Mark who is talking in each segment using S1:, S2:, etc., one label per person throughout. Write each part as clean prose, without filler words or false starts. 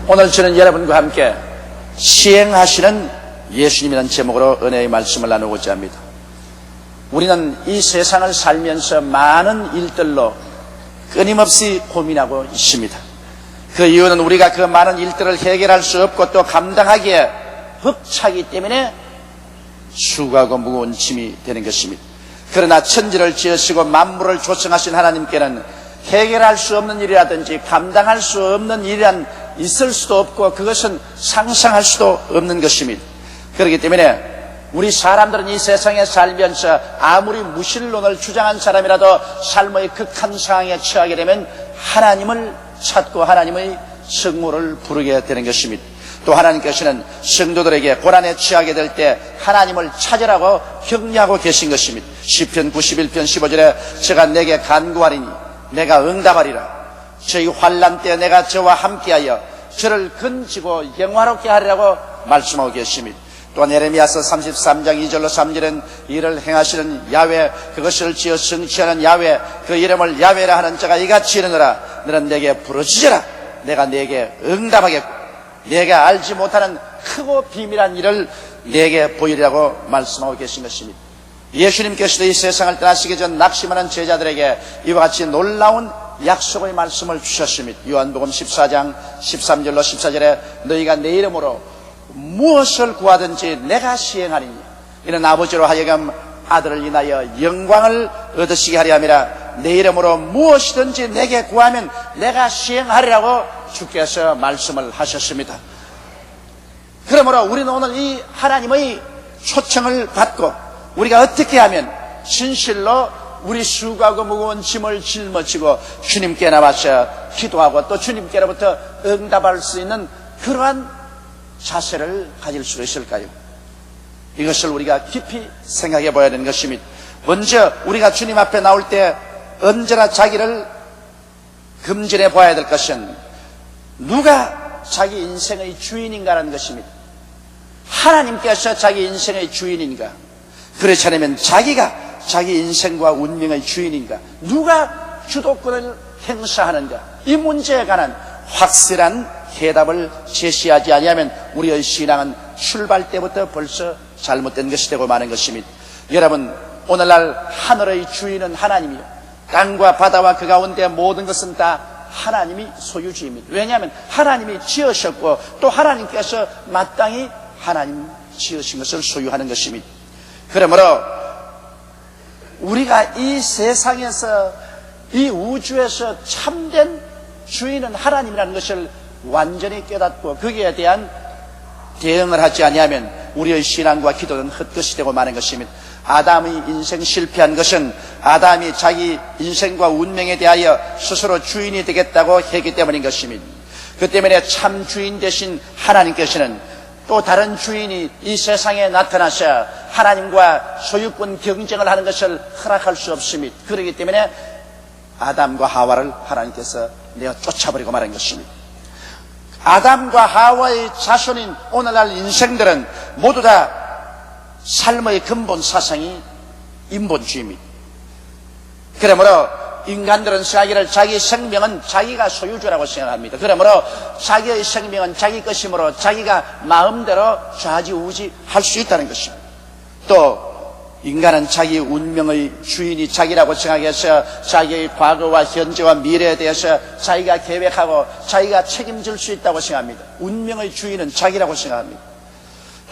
S1: 오늘 저는 여러분과 함께 시행하시는 예수님이라는 제목으로 은혜의 말씀을 나누고자 합니다. 우리는 이 세상을 살면서 많은 일들로 끊임없이 고민하고 있습니다. 그 이유는 우리가 그 많은 일들을 해결할 수 없고 또 감당하기에 벅차기 때문에 수고하고 무거운 짐이 되는 것입니다. 그러나 천지를 지으시고 만물을 조성하신 하나님께는 해결할 수 없는 일이라든지 감당할 수 없는 일이란 있을 수도 없고 그것은 상상할 수도 없는 것입니다. 그렇기 때문에 우리 사람들은 이 세상에 살면서 아무리 무신론을 주장한 사람이라도 삶의 극한 상황에 처하게 되면 하나님을 찾고 하나님의 성모를 부르게 되는 것입니다. 또 하나님께서는 성도들에게 고난에 처하게 될 때 하나님을 찾으라고 격려하고 계신 것입니다. 시편 91편 15절에 제가 내게 간구하리니 내가 응답하리라. 저희 환난 때 내가 저와 함께하여 저를 건지고 영화롭게 하리라고 말씀하고 계십니다. 또한 예레미야서 33장 2절로 3절은 이를 행하시는 야훼, 그것을 지어 성취하는 야훼, 그 이름을 야훼라 하는 자가 이같이 이르노라. 너는 내게 부르짖으라. 내가 내게 응답하겠고 내가 알지 못하는 크고 비밀한 일을 내게 보이리라고 말씀하고 계신 것입니다. 예수님께서도 이 세상을 떠나시기 전 낙심하는 제자들에게 이와 같이 놀라운 약속의 말씀을 주셨습니다. 요한복음 14장 13절로 14절에 너희가 내 이름으로 무엇을 구하든지 내가 시행하리니 이는 아버지로 하여금 아들을 인하여 영광을 얻으시게 하려 함이라. 내 이름으로 무엇이든지 내게 구하면 내가 시행하리라고 주께서 말씀을 하셨습니다. 그러므로 우리는 오늘 이 하나님의 초청을 받고 우리가 어떻게 하면 진실로 우리 수고하고 무거운 짐을 짊어지고 주님께 나와서 기도하고 또 주님께로부터 응답할 수 있는 그러한 자세를 가질 수 있을까요? 이것을 우리가 깊이 생각해 봐야 되는 것입니다. 먼저 우리가 주님 앞에 나올 때 언제나 자기를 검증해 봐야 될 것은 누가 자기 인생의 주인인가라는 것입니다. 하나님께서 자기 인생의 주인인가? 그렇지 않으면 자기가 자기 인생과 운명의 주인인가? 누가 주도권을 행사하는가? 이 문제에 관한 확실한 해답을 제시하지 아니하면 우리의 신앙은 출발 때부터 벌써 잘못된 것이 되고 마는 것입니다. 여러분, 오늘날 하늘의 주인은 하나님이요 땅과 바다와 그 가운데 모든 것은 다 하나님이 소유주입니다. 왜냐하면 하나님이 지으셨고 또 하나님께서 마땅히 하나님 지으신 것을 소유하는 것입니다. 그러므로 우리가 이 세상에서 이 우주에서 참된 주인은 하나님이라는 것을 완전히 깨닫고 거기에 대한 대응을 하지 아니하면 우리의 신앙과 기도는 헛것이 되고 마는 것입니다. 아담의 인생 실패한 것은 아담이 자기 인생과 운명에 대하여 스스로 주인이 되겠다고 했기 때문인 것입니다. 그 때문에 참 주인 되신 하나님께서는 또 다른 주인이 이 세상에 나타나서 하나님과 소유권 경쟁을 하는 것을 허락할 수 없습니다. 그렇기 때문에 아담과 하와를 하나님께서 내어 쫓아버리고 말한 것입니다. 아담과 하와의 자손인 오늘날 인생들은 모두 다 삶의 근본 사상이 인본주의입니다. 그러므로 인간들은 자기 생명은 자기가 소유주라고 생각합니다. 그러므로 자기의 생명은 자기 것이므로 자기가 마음대로 좌지우지 할 수 있다는 것입니다. 또 인간은 자기 운명의 주인이 자기라고 생각해서 자기의 과거와 현재와 미래에 대해서 자기가 계획하고 자기가 책임질 수 있다고 생각합니다. 운명의 주인은 자기라고 생각합니다.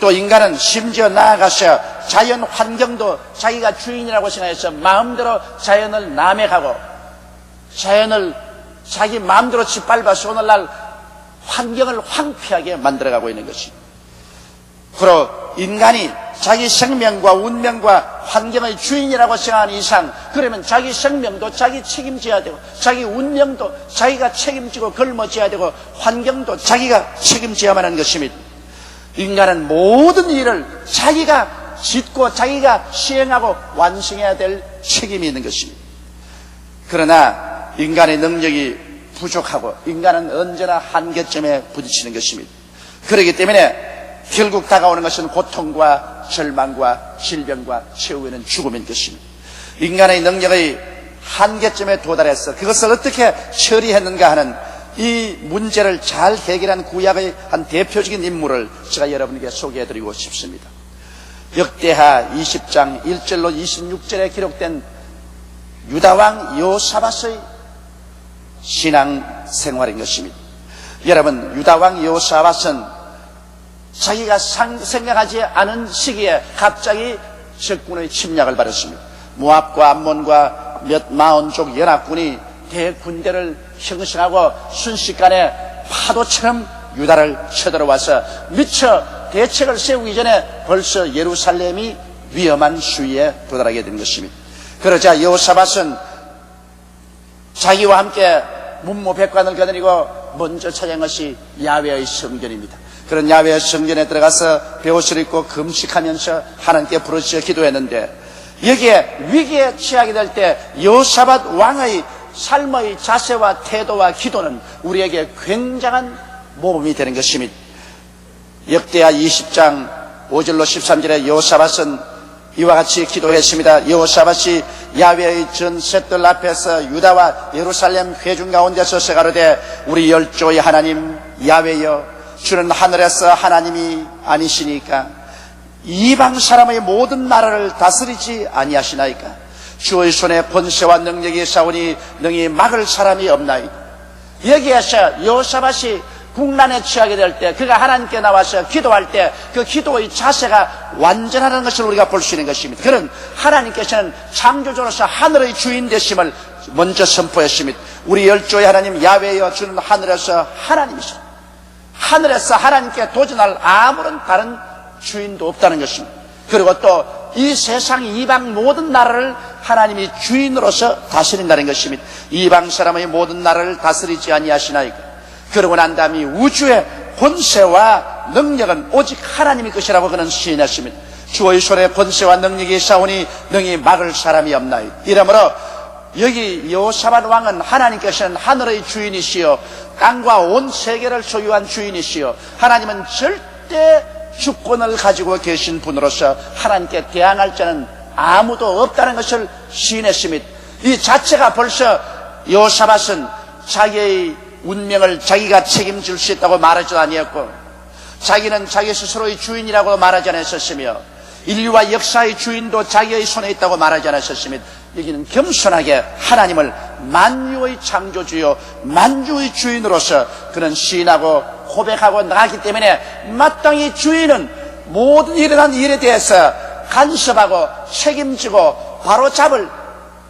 S1: 또 인간은 심지어 나아가서 자연 환경도 자기가 주인이라고 생각해서 마음대로 자연을 남용하고 자연을 자기 마음대로 짓밟아서 오늘날 환경을 황폐하게 만들어가고 있는 것입니다. 그리고 인간이 자기 생명과 운명과 환경의 주인이라고 생각하는 이상 그러면 자기 생명도 자기 책임져야 되고 자기 운명도 자기가 책임지고 걸머져야 되고 환경도 자기가 책임져야만 하는 것입니다. 인간은 모든 일을 자기가 짓고 자기가 시행하고 완성해야 될 책임이 있는 것입니다. 그러나 인간의 능력이 부족하고 인간은 언제나 한계점에 부딪히는 것입니다. 그렇기 때문에 결국 다가오는 것은 고통과 절망과 질병과 최후에는 죽음인 것입니다. 인간의 능력의 한계점에 도달해서 그것을 어떻게 처리했는가 하는 이 문제를 잘 해결한 구약의 한 대표적인 인물을 제가 여러분에게 소개해드리고 싶습니다. 역대하 20장 1절로 26절에 기록된 유다왕 여호사밧의 신앙생활인 것입니다. 여러분, 유다왕 여호사밧은 자기가 생각하지 않은 시기에 갑자기 적군의 침략을 받았습니다. 모압과 암몬과 몇 마흔족 연합군이 대군대를 형성하고 순식간에 파도처럼 유다를 쳐들어와서 미처 대책을 세우기 전에 벌써 예루살렘이 위험한 수위에 도달하게 된 것입니다. 그러자 여호사밧은 자기와 함께 문무백관을 거느리고 먼저 찾아간 것이 야훼의 성전입니다. 그런 야훼의 성전에 들어가서 베옷을 입고 금식하면서 하나님께 부르짖어 기도했는데, 여기에 위기에 처하게 될 때 여호사밧 왕의 삶의 자세와 태도와 기도는 우리에게 굉장한 모범이 되는 것입니다. 역대하 20장 5절로 13절에 여호사밧은 이와 같이 기도했습니다. 여호사밧이 야훼의 전셋들 앞에서 유다와 예루살렘 회중 가운데 서서 가로되, 우리 열조의 하나님 야훼여, 주는 하늘에서 하나님이 아니시니까 이방 사람의 모든 나라를 다스리지 아니하시나이까? 주의 손에 번세와 능력이 있사오니 능히 막을 사람이 없나이다. 여기에서 여호사밧이 국난에 처하게 될 때, 그가 하나님께 나와서 기도할 때 그 기도의 자세가 완전하다는 것을 우리가 볼 수 있는 것입니다. 그런 하나님께서는 창조주로서 하늘의 주인 되심을 먼저 선포했습니다. 우리 열조의 하나님 야훼여, 주는 하늘에서 하나님이시다. 하늘에서 하나님께 도전할 아무런 다른 주인도 없다는 것입니다. 그리고 또 이 세상 이방 모든 나라를 하나님이 주인으로서 다스린다는 것입니다. 이방 사람의 모든 나라를 다스리지 아니하시나이까? 그러고 난 다음에 우주의 권세와 능력은 오직 하나님의 것이라고 그는 시인했습니다. 주의 손에 권세와 능력이 있사오니 능히 막을 사람이 없나이다. 이러므로 여기 여호사밧 왕은 하나님께서는 하늘의 주인이시여 땅과 온 세계를 소유한 주인이시여 하나님은 절대 주권을 가지고 계신 분으로서 하나님께 대항할 자는 아무도 없다는 것을 시인했습니다. 이 자체가 벌써 여호사밧은 자기의 운명을 자기가 책임질 수 있다고 말하지 아니했고, 자기는 자기 스스로의 주인이라고 말하지 않았었으며, 인류와 역사의 주인도 자기의 손에 있다고 말하지 않았었으며, 여기는 겸손하게 하나님을 만유의 창조주요 만주의 주인으로서 그는 시인하고 고백하고 나갔기 때문에 마땅히 주인은 모든 일어난 일에 대해서 간섭하고 책임지고 바로잡을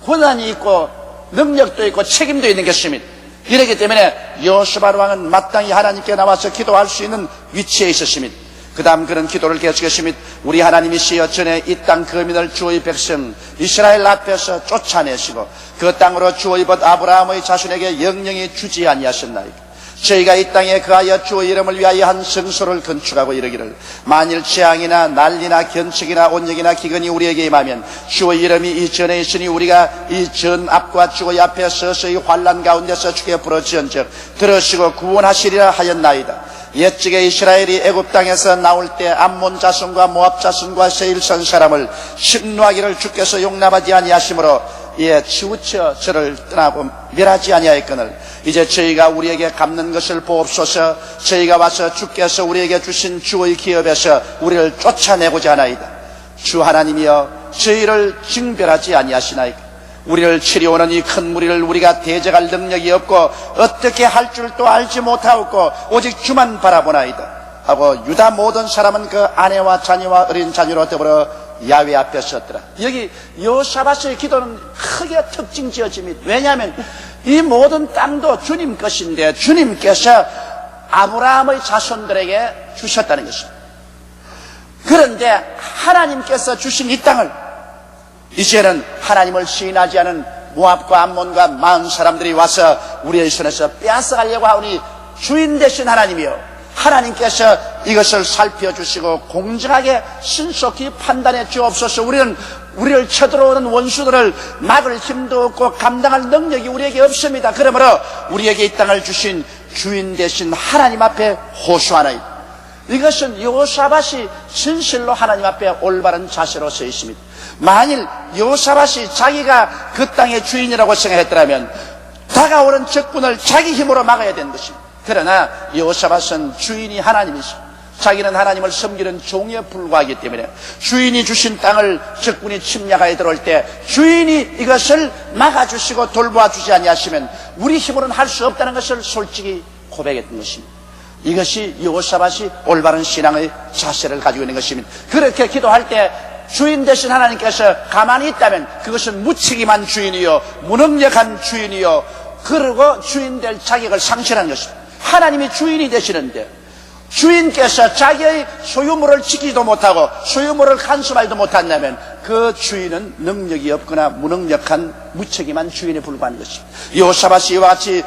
S1: 권한이 있고 능력도 있고 책임도 있는 것입니다. 이렇기 때문에 여호사밧 왕은 마땅히 하나님께 나와서 기도할 수 있는 위치에 있었습니다. 그 다음 그런 기도를 계속했습니다. 우리 하나님이시여, 전에 이 땅 거민을 주의 백성 이스라엘 앞에서 쫓아내시고 그 땅으로 주의 벗 아브라함의 자손에게 영영히 주지 아니하셨나이까? 저희가 이 땅에 거하여 주의 이름을 위하여 한 성소를 건축하고 이르기를, 만일 재앙이나 난리나 견책이나 온역이나 기근이 우리에게 임하면 주의 이름이 이 전에 있으니 우리가 이 전 앞과 주의 앞에 서서히 환난 가운데서 주께 부르짖은즉 들으시고 구원하시리라 하였나이다. 옛적에 이스라엘이 애굽 땅에서 나올 때 암몬 자손과 모압 자손과 세일선 사람을 심노하기를 주께서 용납하지 아니하심으로 이에 치우쳐 저를 떠나고 멸하지 아니하였거늘, 이제 저희가 우리에게 갚는 것을 보옵소서. 저희가 와서 주께서 우리에게 주신 주의 기업에서 우리를 쫓아내고자 하나이다. 주 하나님이여, 저희를 징별하지 아니하시나이까? 우리를 치려오는 이 큰 무리를 우리가 대적할 능력이 없고 어떻게 할 줄도 알지 못하고 오직 주만 바라보나이다 하고 유다 모든 사람은 그 아내와 자녀와 어린 자녀로 더불어 야훼 앞에 섰더라. 여기 여호사밧의 기도는 크게 특징 지어집니다. 왜냐하면 이 모든 땅도 주님 것인데 주님께서 아브라함의 자손들에게 주셨다는 것입니다. 그런데 하나님께서 주신 이 땅을 이제는 하나님을 시인하지 않은 모압과 암몬과 마흔 사람들이 와서 우리의 손에서 빼앗아가려고 하오니, 주인 되신 하나님이여, 하나님께서 이것을 살펴주시고 공정하게 신속히 판단해 주옵소서. 우리를 쳐들어오는 원수들을 막을 힘도 없고 감당할 능력이 우리에게 없습니다. 그러므로 우리에게 이 땅을 주신 주인 되신 하나님 앞에 호소하나이다. 이것은 여호사밧이 진실로 하나님 앞에 올바른 자세로 서 있습니다. 만일 여호사밧이 자기가 그 땅의 주인이라고 생각했더라면 다가오는 적군을 자기 힘으로 막아야 되는 것입니다. 그러나 여호사밧은 주인이 하나님이시오. 자기는 하나님을 섬기는 종에 불과하기 때문에 주인이 주신 땅을 적군이 침략하여 들어올 때 주인이 이것을 막아주시고 돌보아주지 아니하시면 우리 힘으로는 할 수 없다는 것을 솔직히 고백했던 것입니다. 이것이 여호사밧이 올바른 신앙의 자세를 가지고 있는 것입니다. 그렇게 기도할 때 주인 되신 하나님께서 가만히 있다면 그것은 무책임한 주인이요 무능력한 주인이요 그리고 주인 될 자격을 상실한 것입니다. 하나님이 주인이 되시는데 주인께서 자기의 소유물을 지키지도 못하고 소유물을 간섭하지도 못한다면 그 주인은 능력이 없거나 무능력한 무책임한 주인에 불과한 것입니다. 여호사밧이 이와 같이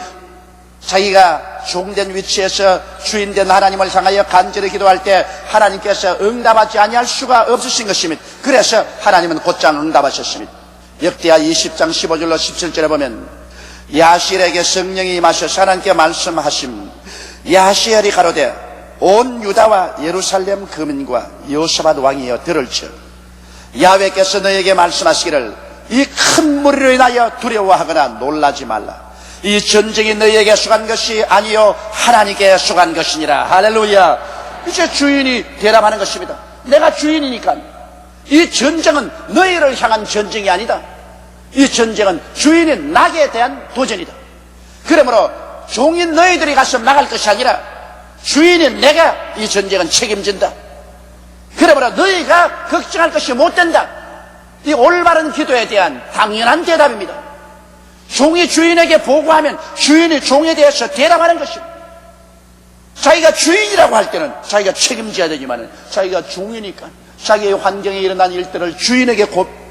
S1: 자기가 종된 위치에서 주인된 하나님을 향하여 간절히 기도할 때 하나님께서 응답하지 아니할 수가 없으신 것입니다. 그래서 하나님은 곧장 응답하셨습니다. 역대하 20장 15절로 17절에 보면 야시엘에게 성령이 임하셔서 하나님께 말씀하심 야시엘이 가로되 온 유다와 예루살렘 거민과 여호사밧 왕이여 들을지어 야훼께서 너에게 말씀하시기를 이 큰 무리로 인하여 두려워하거나 놀라지 말라. 이 전쟁이 너희에게 속한 것이 아니요 하나님께 속한 것이니라. 할렐루야. 이제 주인이 대답하는 것입니다. 내가 주인이니까 이 전쟁은 너희를 향한 전쟁이 아니다. 이 전쟁은 주인이 나에 대한 도전이다. 그러므로 종인 너희들이 가서 막을 것이 아니라 주인이 내가 이 전쟁은 책임진다. 그러므로 너희가 걱정할 것이 못 된다. 이 올바른 기도에 대한 당연한 대답입니다. 종이 주인에게 보고하면 주인이 종에 대해서 대답하는 것입니다. 자기가 주인이라고 할 때는 자기가 책임져야 되지만 자기가 종이니까 자기의 환경에 일어난 일들을 주인에게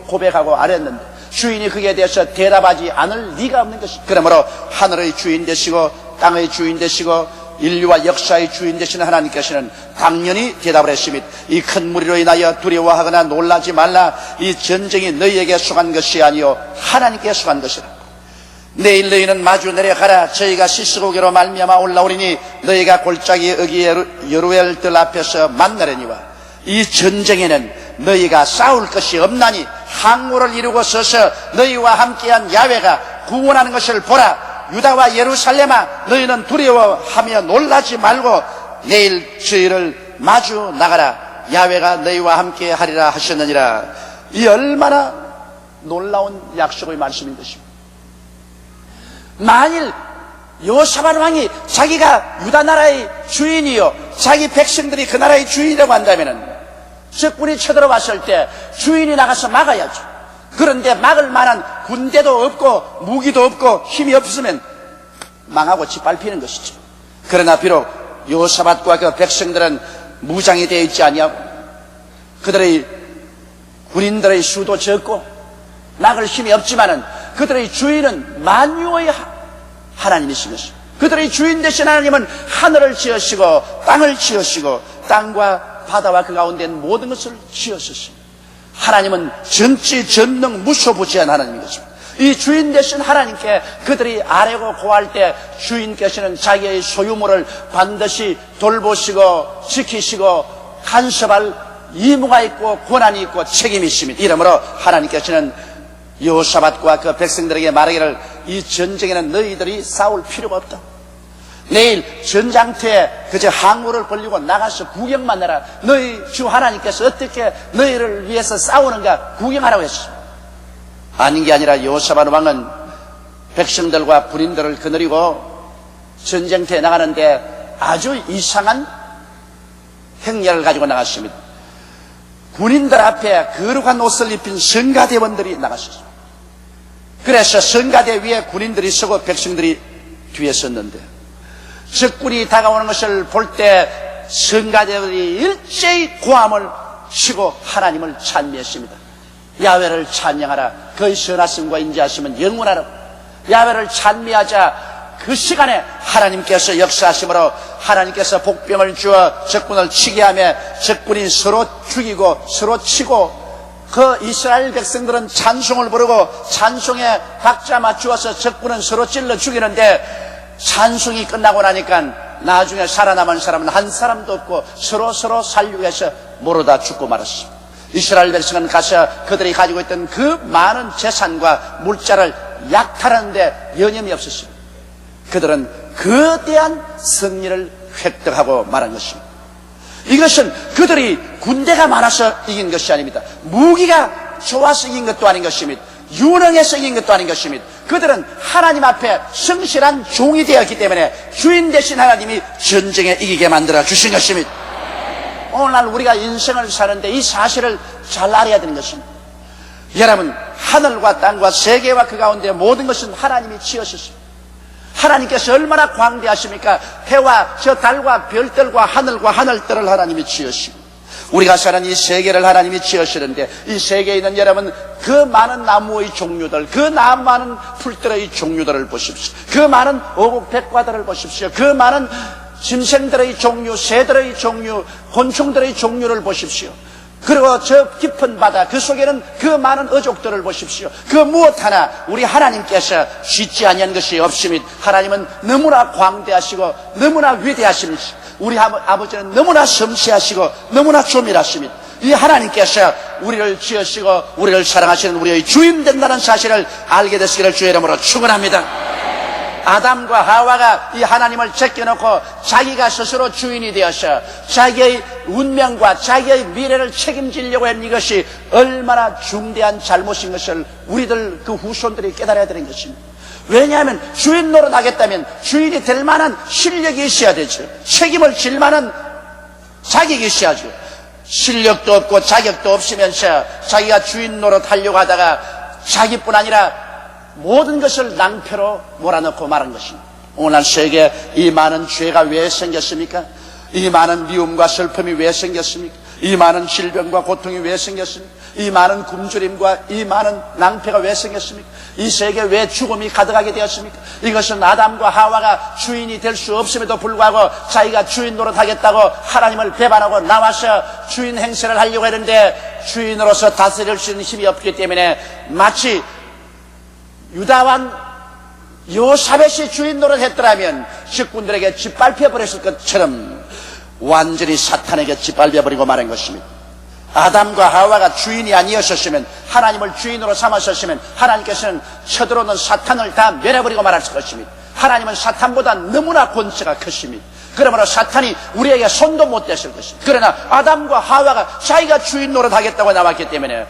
S1: 고백하고 아랬는데 주인이 그에 대해서 대답하지 않을 리가 없는 것입니다. 그러므로 하늘의 주인 되시고 땅의 주인 되시고 인류와 역사의 주인 되시는 하나님께서는 당연히 대답을 했습니다. 이 큰 무리로 인하여 두려워하거나 놀라지 말라. 이 전쟁이 너희에게 속한 것이 아니요 하나님께 속한 것이라. 내일 너희는 마주 내려가라. 저희가 시스고개로 말미암아 올라오리니 너희가 골짜기 어기 여루엘들 앞에서 만나려니와 이 전쟁에는 너희가 싸울 것이 없나니 항구를 이루고 서서 너희와 함께한 야훼가 구원하는 것을 보라. 유다와 예루살렘아 너희는 두려워하며 놀라지 말고 내일 저희를 마주 나가라. 야훼가 너희와 함께 하리라 하셨느니라. 이 얼마나 놀라운 약속의 말씀인 것입니다. 만일 여호사밧 왕이 자기가 유다 나라의 주인이요 자기 백성들이 그 나라의 주인이라고 한다면 적군이 쳐들어왔을 때 주인이 나가서 막아야죠. 그런데 막을 만한 군대도 없고 무기도 없고 힘이 없으면 망하고 짓밟히는 것이죠. 그러나 비록 여호사밧과 그 백성들은 무장이 되어 있지 아니하고 그들의 군인들의 수도 적고 막을 힘이 없지만은 그들의 주인은 만유의 하나님이신 것입니다. 그들의 주인 되신 하나님은 하늘을 지으시고 땅을 지으시고 땅과 바다와 그 가운데 있는 모든 것을 지으셨습니다. 하나님은 전지전능 무소부지한 하나님인 것입니다. 이 주인 되신 하나님께 그들이 아뢰고 고할 때 주인께서는 자기의 소유물을 반드시 돌보시고 지키시고 간섭할 의무가 있고 권한이 있고 책임이 있습니다. 이러므로 하나님께서는 여호사밧과 그 백성들에게 말하기를 이 전쟁에는 너희들이 싸울 필요가 없다. 내일 전장터에 그저 항우를 벌리고 나가서 구경만 해라. 너희 주 하나님께서 어떻게 너희를 위해서 싸우는가 구경하라고 했습니다. 아닌 게 아니라 여호사밧 왕은 백성들과 군인들을 거느리고 전쟁터에 나가는데 아주 이상한 행렬을 가지고 나갔습니다. 군인들 앞에 거룩한 옷을 입힌 성가대원들이 나갔습니다. 그래서 성가대 위에 군인들이 서고 백성들이 뒤에 섰는데 적군이 다가오는 것을 볼 때 성가대원들이 일제히 고함을 치고 하나님을 찬미했습니다. 야훼를 찬양하라. 그의 선하심과 인자하심은 영원하라고. 야훼를 찬미하자 그 시간에 하나님께서 역사하심으로 하나님께서 복병을 주어 적군을 치게 하며 적군이 서로 죽이고 서로 치고 그 이스라엘 백성들은 찬송을 부르고 찬송에 박자 맞추어서 적군은 서로 찔러 죽이는데 찬송이 끝나고 나니까 나중에 살아남은 사람은 한 사람도 없고 서로 살려고 해서 모두 다 죽고 말았습니다. 이스라엘 백성은 가서 그들이 가지고 있던 그 많은 재산과 물자를 약탈하는데 여념이 없었습니다. 그들은 거대한 승리를 획득하고 말한 것입니다. 이것은 그들이 군대가 많아서 이긴 것이 아닙니다. 무기가 좋아서 이긴 것도 아닌 것입니다. 유능해서 이긴 것도 아닌 것입니다. 그들은 하나님 앞에 성실한 종이 되었기 때문에 주인 되신 하나님이 전쟁에 이기게 만들어 주신 것입니다. 오늘날 우리가 인생을 사는데 이 사실을 잘 알아야 되는 것입니다. 여러분, 하늘과 땅과 세계와 그 가운데 모든 것은 하나님이 지으셨습니다. 하나님께서 얼마나 광대하십니까? 해와 저 달과 별들과 하늘들을 하나님이 지으시고 우리가 사는 이 세계를 하나님이 지으시는데 이 세계에 있는 여러분 그 많은 나무의 종류들, 그 많은 풀들의 종류들을 보십시오. 그 많은 어국백과들을 보십시오. 그 많은 짐승들의 종류, 새들의 종류, 곤충들의 종류를 보십시오. 그리고 저 깊은 바다 그 속에는 그 많은 어족들을 보십시오. 그 무엇 하나 우리 하나님께서 짓지 아니한 것이 없습니다. 하나님은 너무나 광대하시고 너무나 위대하십니다. 우리 아버지는 너무나 섬세하시고 너무나 조밀하십니다. 이 하나님께서 우리를 지으시고 우리를 사랑하시는 우리의 주인 된다는 사실을 알게 되시기를 주의 이름으로 축원합니다. 아담과 하와가 이 하나님을 제껴놓고 자기가 스스로 주인이 되어서 자기의 운명과 자기의 미래를 책임지려고 한 이것이 얼마나 중대한 잘못인 것을 우리들 그 후손들이 깨달아야 되는 것입니다. 왜냐하면 주인 노릇하겠다면 주인이 될 만한 실력이 있어야 되죠. 책임을 질 만한 자격이 있어야죠. 실력도 없고 자격도 없으면서 자기가 주인 노릇하려고 하다가 자기뿐 아니라 모든 것을 낭패로 몰아넣고 말한 것입니다. 오늘날 세계에 이 많은 죄가 왜 생겼습니까? 이 많은 미움과 슬픔이 왜 생겼습니까? 이 많은 질병과 고통이 왜 생겼습니까? 이 많은 굶주림과 이 많은 낭패가 왜 생겼습니까? 이 세계에 왜 죽음이 가득하게 되었습니까? 이것은 아담과 하와가 주인이 될 수 없음에도 불구하고 자기가 주인 노릇하겠다고 하나님을 배반하고 나와서 주인 행세를 하려고 했는데 주인으로서 다스릴 수 있는 힘이 없기 때문에 마치 유다왕 여호사벳이 주인 노릇했더라면 적군들에게 짓밟혀 버렸을 것처럼 완전히 사탄에게 짓밟혀 버리고 말한 것입니다. 아담과 하와가 주인이 아니었었으면, 하나님을 주인으로 삼았었으면 하나님께서는 쳐들어오는 사탄을 다 멸해버리고 말았을 것입니다. 하나님은 사탄보다 너무나 권세가 크십니다. 그러므로 사탄이 우리에게 손도 못 댔을 것입니다. 그러나 아담과 하와가 자기가 주인 노릇하겠다고 나왔기 때문에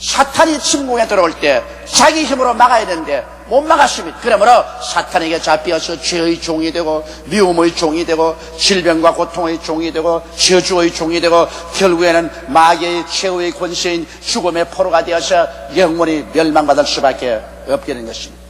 S1: 사탄이 침공에 들어올 때 자기 힘으로 막아야 되는데 못 막았습니다. 그러므로 사탄에게 잡혀서 죄의 종이 되고 미움의 종이 되고 질병과 고통의 종이 되고 저주의 종이 되고 결국에는 마귀의 최후의 권세인 죽음의 포로가 되어서 영원히 멸망받을 수밖에 없게 된 것입니다.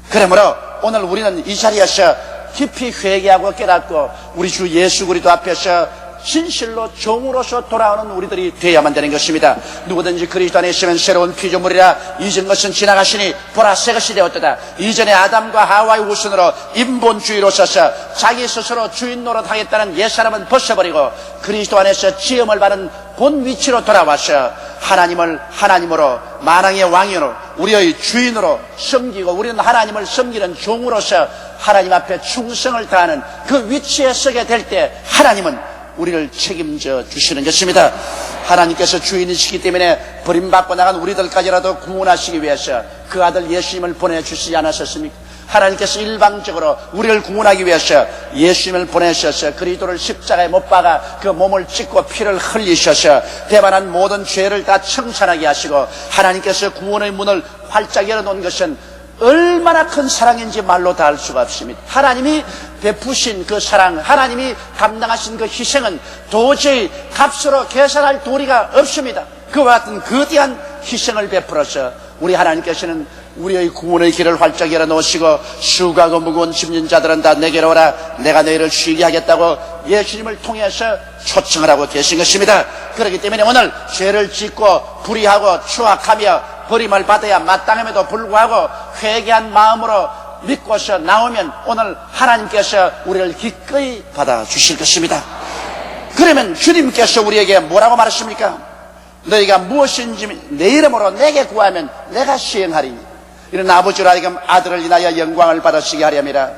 S1: 그러므로 오늘 우리는 이 자리에서 깊이 회개하고 깨닫고 우리 주 예수 그리스도 앞에서 진실로 종으로서 돌아오는 우리들이 되어야만 되는 것입니다. 누구든지 그리스도 안에 있으면 새로운 피조물이라 이전 것은 지나가시니 보라 새 것이 되었도다. 이전에 아담과 하와의 우선으로 인본주의로 서서 자기 스스로 주인 노릇하겠다는 옛사람은 벗어버리고 그리스도 안에서 지음을 받은 본 위치로 돌아와서 하나님을 하나님으로 만왕의 왕이로 우리의 주인으로 섬기고 우리는 하나님을 섬기는 종으로서 하나님 앞에 충성을 다하는 그 위치에 서게 될 때 하나님은 우리를 책임져 주시는 것입니다. 하나님께서 주인이시기 때문에 버림받고 나간 우리들까지라도 구원하시기 위해서 그 아들 예수님을 보내주시지 않았었습니까? 하나님께서 일방적으로 우리를 구원하기 위해서 예수님을 보내셔서 그리스도를 십자가에 못 박아 그 몸을 찢고 피를 흘리셔서 배반한 모든 죄를 다 청산하게 하시고 하나님께서 구원의 문을 활짝 열어놓은 것은 얼마나 큰 사랑인지 말로 다 알 수가 없습니다. 하나님이 베푸신 그 사랑, 하나님이 감당하신 그 희생은 도저히 값으로 계산할 도리가 없습니다. 그와 같은 거대한 희생을 베풀어서 우리 하나님께서는 우리의 구원의 길을 활짝 열어놓으시고 수고하고 무거운 짐진 자들은 다 내게로 오라 내가 너희를 쉬게 하겠다고 예수님을 통해서 초청을 하고 계신 것입니다. 그렇기 때문에 오늘 죄를 짓고 불의하고 추악하며 버림을 받아야 마땅함에도 불구하고 회개한 마음으로 믿고서 나오면 오늘 하나님께서 우리를 기꺼이 받아주실 것입니다. 그러면 주님께서 우리에게 뭐라고 말하십니까? 너희가 무엇인지 내 이름으로 내게 구하면 내가 시행하리니 이런 아버지로 하여금 아들을 인하여 영광을 받으시게 하려니라.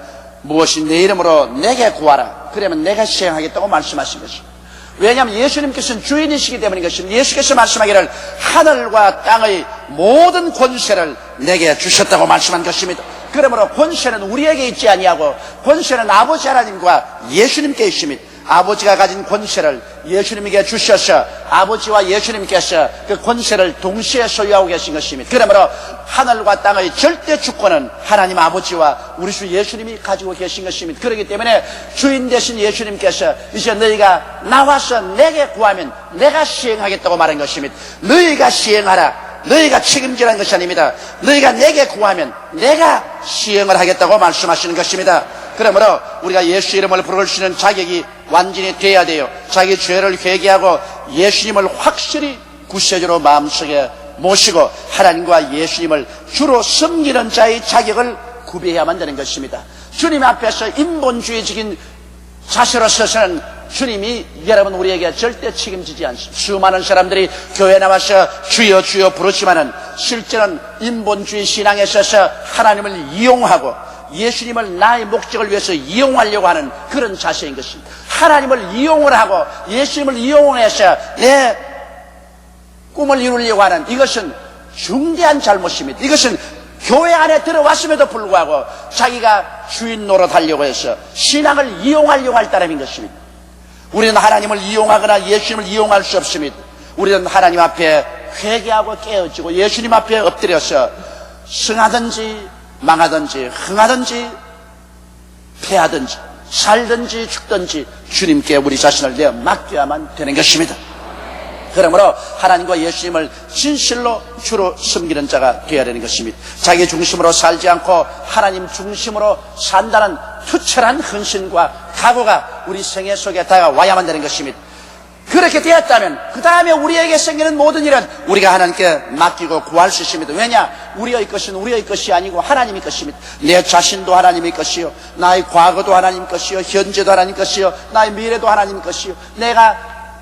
S1: 무엇이 내 이름으로 내게 구하라 그러면 내가 시행하겠다고 말씀하신 것입니다. 왜냐하면 예수님께서는 주인이시기 때문인 것입니다. 예수께서 말씀하기를 하늘과 땅의 모든 권세를 내게 주셨다고 말씀한 것입니다. 그러므로 권세는 우리에게 있지 아니하고 권세는 아버지 하나님과 예수님께 있습니다. 아버지가 가진 권세를 예수님에게 주셔서 아버지와 예수님께서 그 권세를 동시에 소유하고 계신 것입니다. 그러므로 하늘과 땅의 절대 주권은 하나님 아버지와 우리 주 예수님이 가지고 계신 것입니다. 그렇기 때문에 주인 되신 예수님께서 이제 너희가 나와서 내게 구하면 내가 시행하겠다고 말한 것입니다. 너희가 시행하라. 너희가 책임지라는 것이 아닙니다. 너희가 내게 구하면 내가 시행을 하겠다고 말씀하시는 것입니다. 그러므로 우리가 예수 이름을 부를 수 있는 자격이 완전히 돼야 돼요. 자기 죄를 회개하고 예수님을 확실히 구세주로 마음속에 모시고 하나님과 예수님을 주로 섬기는 자의 자격을 구비해야만 되는 것입니다. 주님 앞에서 인본주의적인 자세로 서서는 주님이 여러분 우리에게 절대 책임지지 않습니다. 수많은 사람들이 교회에 나와서 주여 주여 부르지만은 실제는 인본주의 신앙에 있어서 하나님을 이용하고 예수님을 나의 목적을 위해서 이용하려고 하는 그런 자세인 것입니다. 하나님을 이용을 하고 예수님을 이용해서 내 꿈을 이루려고 하는 이것은 중대한 잘못입니다. 이것은 교회 안에 들어왔음에도 불구하고 자기가 주인 노릇하려고 해서 신앙을 이용하려고 할 따름인 것입니다. 우리는 하나님을 이용하거나 예수님을 이용할 수 없습니다. 우리는 하나님 앞에 회개하고 깨어지고 예수님 앞에 엎드려서 승하든지 망하든지 흥하든지 패하든지 살든지 죽든지 주님께 우리 자신을 내어 맡겨야만 되는 것입니다. 그러므로 하나님과 예수님을 진실로 주로 섬기는 자가 되어야 되는 것입니다. 자기 중심으로 살지 않고 하나님 중심으로 산다는 투철한 헌신과 각오가 우리 생애 속에 다가와야만 되는 것입니다. 그렇게 되었다면 그 다음에 우리에게 생기는 모든 일은 우리가 하나님께 맡기고 구할 수 있습니다. 왜냐? 우리의 것은 우리의 것이 아니고 하나님의 것입니다. 내 자신도 하나님의 것이요, 나의 과거도 하나님 것이요, 현재도 하나님 것이요, 나의 미래도 하나님 것이요, 내가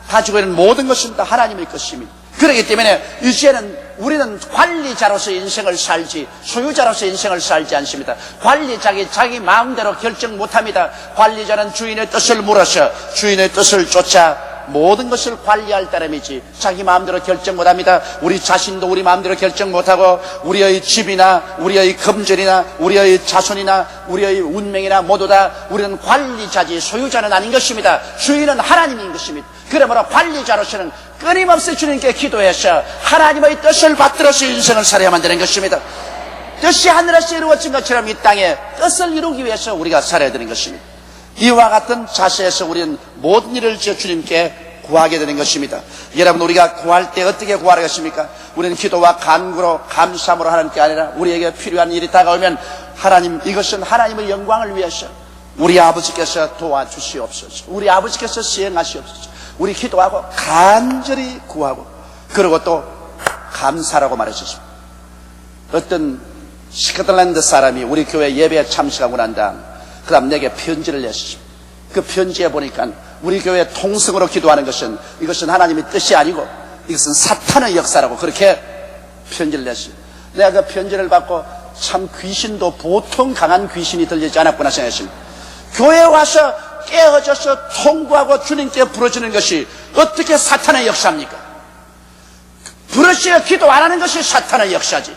S1: 가지고 있는 모든 것은 다 하나님의 것입니다. 그렇기 때문에 이제는 우리는 관리자로서 인생을 살지 소유자로서 인생을 살지 않습니다. 관리자가 자기 마음대로 결정 못합니다. 관리자는 주인의 뜻을 물어서 주인의 뜻을 쫓아 모든 것을 관리할 따름이지 자기 마음대로 결정 못합니다. 우리 자신도 우리 마음대로 결정 못하고 우리의 집이나 우리의 금전이나 우리의 자손이나 우리의 운명이나 모두 다 우리는 관리자지 소유자는 아닌 것입니다. 주인은 하나님인 것입니다. 그러므로 관리자로서는 끊임없이 주님께 기도해서 하나님의 뜻을 받들어서 인생을 살아야만 되는 것입니다. 뜻이 하늘에서 이루어진 것처럼 이 땅에 뜻을 이루기 위해서 우리가 살아야 되는 것입니다. 이와 같은 자세에서 우리는 모든 일을 주님께 구하게 되는 것입니다. 여러분, 우리가 구할 때 어떻게 구하겠습니까? 우리는 기도와 간구로 감사함으로 하나님께 아니라 우리에게 필요한 일이 다가오면 하나님, 이것은 하나님의 영광을 위해서 우리 아버지께서 도와주시옵소서, 우리 아버지께서 시행하시옵소서, 우리 기도하고 간절히 구하고 그리고 또 감사라고 말했습니다. 어떤 스코틀랜드 사람이 우리 교회 예배에 참석하고 난 다음 그 다음 내게 편지를 냈습니다. 그 편지에 보니까 우리 교회 통성으로 기도하는 것은 이것은 하나님의 뜻이 아니고 이것은 사탄의 역사라고 그렇게 편지를 냈습니다. 내가 그 편지를 받고 참 귀신도 보통 강한 귀신이 들리지 않았구나 생각했습니다. 교회에 와서 깨어져서 통구하고 주님께 부르짖는 것이 어떻게 사탄의 역사입니까? 부르짖어 기도 안 하는 것이 사탄의 역사지.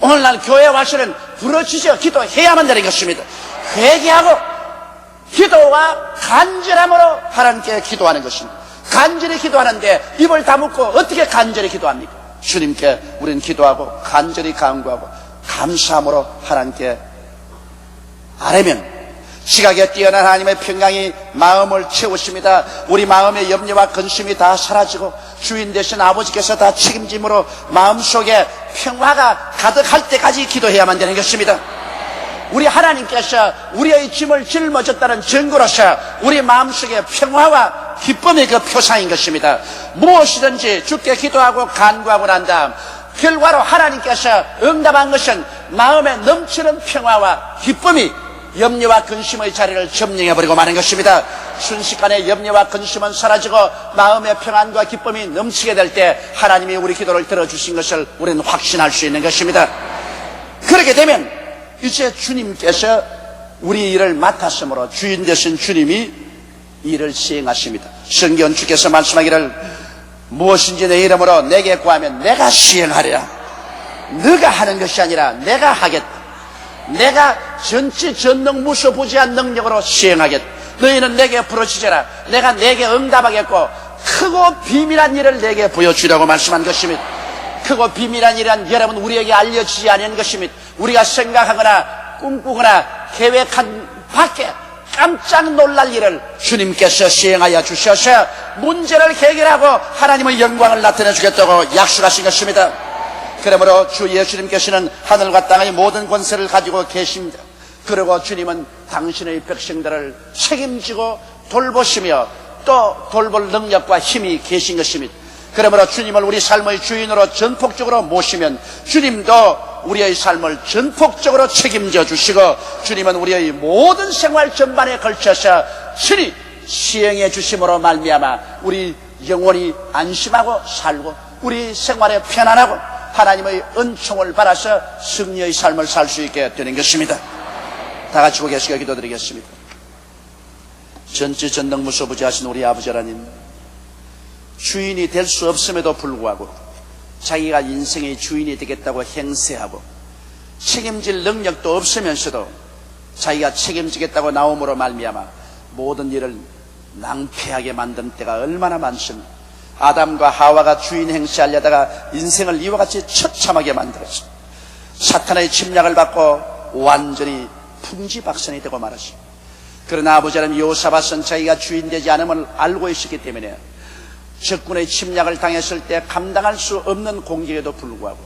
S1: 오늘날 교회에 와서는 부르짖어 기도해야만 되는 것입니다. 회개하고 기도와 간절함으로 하나님께 기도하는 것입니다. 간절히 기도하는데 입을 다물고 어떻게 간절히 기도합니까? 주님께 우리는 기도하고 간절히 간구하고 감사함으로 하나님께 아뢰면 지각에 뛰어난 하나님의 평강이 마음을 채우십니다. 우리 마음의 염려와 근심이 다 사라지고 주인 되신 아버지께서 다 책임짐으로 마음속에 평화가 가득할 때까지 기도해야만 되는 것입니다. 우리 하나님께서 우리의 짐을 짊어졌다는 증거로서 우리 마음속에 평화와 기쁨의 그 표상인 것입니다. 무엇이든지 주께 기도하고 간구하고 난 다음 결과로 하나님께서 응답한 것은 마음에 넘치는 평화와 기쁨이 염려와 근심의 자리를 점령해버리고 마는 것입니다. 순식간에 염려와 근심은 사라지고 마음의 평안과 기쁨이 넘치게 될 때 하나님이 우리 기도를 들어주신 것을 우리는 확신할 수 있는 것입니다. 그렇게 되면 이제 주님께서 우리 일을 맡았으므로 주인 되신 주님이 일을 시행하십니다. 성경 주께서 말씀하기를 무엇인지 내 이름으로 내게 구하면 내가 시행하리라. 네가 하는 것이 아니라 내가 하겠다. 내가 전지 전능무소부지한 능력으로 시행하겠다. 너희는 내게 부르짖으라. 내가 내게 응답하겠고 크고 비밀한 일을 내게 보여주라고 말씀한 것입니다. 크고 비밀한 일은 여러분 우리에게 알려지지 않은 것입니다. 우리가 생각하거나 꿈꾸거나 계획한 밖에 깜짝 놀랄 일을 주님께서 시행하여 주셔서 문제를 해결하고 하나님의 영광을 나타내 주겠다고 약속하신 것입니다. 그러므로 주 예수님께서는 하늘과 땅의 모든 권세를 가지고 계십니다. 그리고 주님은 당신의 백성들을 책임지고 돌보시며 또 돌볼 능력과 힘이 계신 것입니다. 그러므로 주님을 우리 삶의 주인으로 전폭적으로 모시면 주님도 우리의 삶을 전폭적으로 책임져 주시고 주님은 우리의 모든 생활 전반에 걸쳐서 친히 시행해 주심으로 말미암아 우리 영원히 안심하고 살고 우리 생활에 편안하고 하나님의 은총을 받아서 승리의 삶을 살 수 있게 되는 것입니다. 다 같이 고개 숙여 기도드리겠습니다. 전지전능무소부지하신 우리 아버지 하나님, 주인이 될 수 없음에도 불구하고 자기가 인생의 주인이 되겠다고 행세하고 책임질 능력도 없으면서도 자기가 책임지겠다고 나옴으로 말미암아 모든 일을 낭패하게 만든 때가 얼마나 많습니까? 아담과 하와가 주인 행세하려다가 인생을 이와 같이 처참하게 만들었습니다. 사탄의 침략을 받고 완전히 풍지박산이 되고 말았습니다. 그러나 아버지 하나님, 여호사밧은 자기가 주인 되지 않음을 알고 있었기 때문에 적군의 침략을 당했을 때 감당할 수 없는 공격에도 불구하고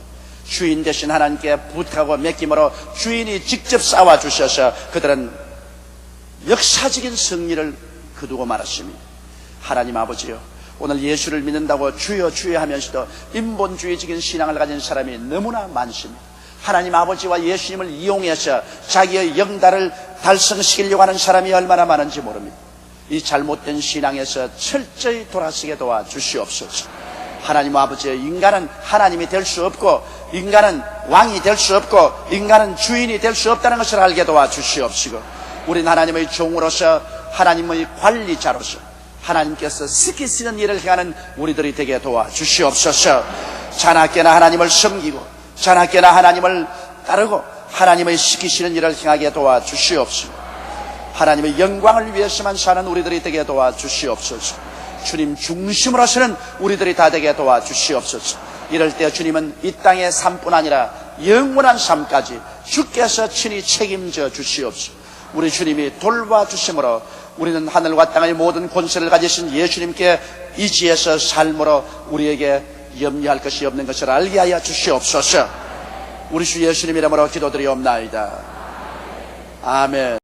S1: 주인 되신 하나님께 부탁하고 맡김으로 주인이 직접 싸워주셔서 그들은 역사적인 승리를 거두고 말았습니다. 하나님 아버지요, 오늘 예수를 믿는다고 주여 주여 하면서도 인본주의적인 신앙을 가진 사람이 너무나 많습니다. 하나님 아버지와 예수님을 이용해서 자기의 영달을 달성시키려고 하는 사람이 얼마나 많은지 모릅니다. 이 잘못된 신앙에서 철저히 돌아서게 도와주시옵소서. 하나님 아버지, 인간은 하나님이 될 수 없고 인간은 왕이 될 수 없고 인간은 주인이 될 수 없다는 것을 알게 도와주시옵시고 우린 하나님의 종으로서 하나님의 관리자로서 하나님께서 시키시는 일을 행하는 우리들이 되게 도와주시옵소서. 자나깨나 하나님을 섬기고 자나깨나 하나님을 따르고 하나님의 시키시는 일을 행하게 도와주시옵시고 하나님의 영광을 위해서만 사는 우리들이 되게 도와주시옵소서. 주님 중심으로서는 우리들이 다 되게 도와주시옵소서. 이럴 때 주님은 이 땅의 삶뿐 아니라 영원한 삶까지 주께서 친히 책임져 주시옵소서. 우리 주님이 돌봐주심으로 우리는 하늘과 땅의 모든 권세를 가지신 예수님께 의지해서 삶으로 우리에게 염려할 것이 없는 것을 알게 하여 주시옵소서. 우리 주 예수님 이름으로 기도드리옵나이다. 아멘.